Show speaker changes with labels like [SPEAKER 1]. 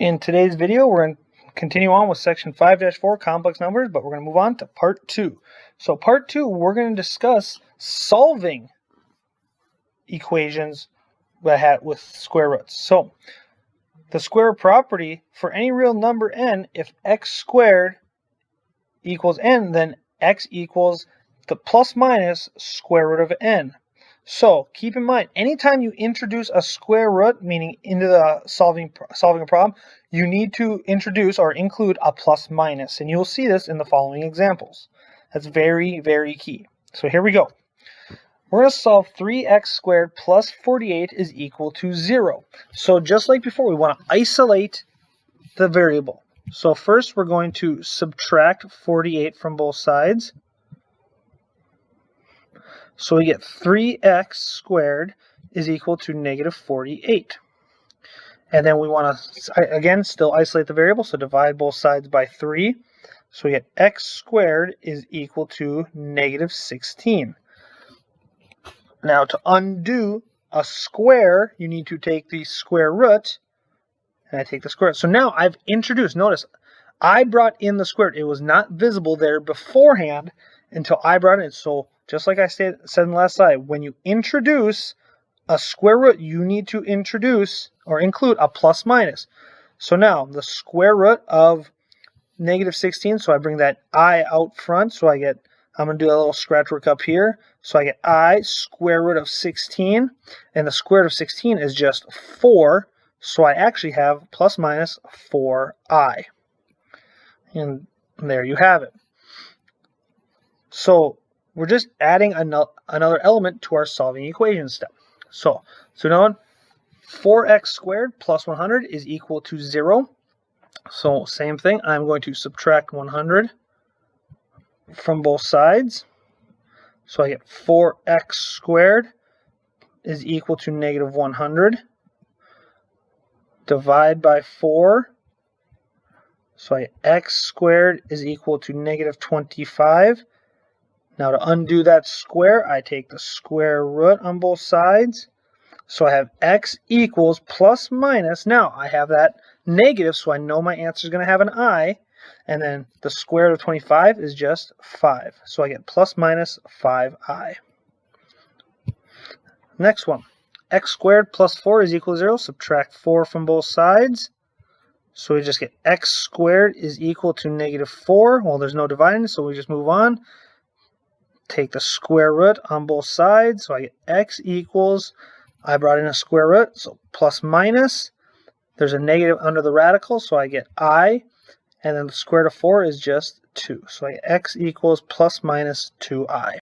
[SPEAKER 1] In today's video, we're going to continue on with section 5-4, complex numbers, but we're going to move on to part 2. So part 2, we're going to discuss solving equations with square roots. So the square property for any real number n, if x squared equals n, then x equals the plus minus square root of n. So keep in mind, anytime you introduce a square root, meaning into the solving a problem, you need to introduce or include a plus minus, and you'll see this in the following examples. That's very, very key. So here we go. We're going to solve 3x squared plus 48 is equal to 0. So just like before, we want to isolate the variable. So first we're going to subtract 48 from both sides. So we get 3x squared is equal to negative 48. And then we want to, again, still isolate the variable, so divide both sides by 3. So we get x squared is equal to negative 16. Now to undo a square, you need to take the square root, and I take the square root. So now I've introduced, notice, I brought in the square root. It was not visible there beforehand until I brought it in. So just like I said in the last slide, when you introduce a square root, you need to introduce or include a plus minus. So now the square root of negative 16, so I bring that I out front, so I get, I'm going to do a little scratch work up here. So I get I square root of 16, and the square root of 16 is just 4, so I actually have plus minus 4i. And there you have it. So we're just adding another element to our solving equation step. So now 4x squared plus 100 is equal to 0. So same thing, I'm going to subtract 100 from both sides. So I get 4x squared is equal to negative 100. Divide by 4. So I get x squared is equal to negative 25. Now to undo that square, I take the square root on both sides. So I have x equals plus minus. Now I have that negative, so I know my answer is going to have an I. And then the square root of 25 is just 5. So I get plus minus 5i. Next one. X squared plus 4 is equal to 0. Subtract 4 from both sides. So we just get x squared is equal to negative 4. Well, there's no dividing, so we just move on. Take the square root on both sides. So I get x equals, I brought in a square root, so plus minus. There's a negative under the radical, so I get I. And then the square root of 4 is just 2. So I get x equals plus minus 2i.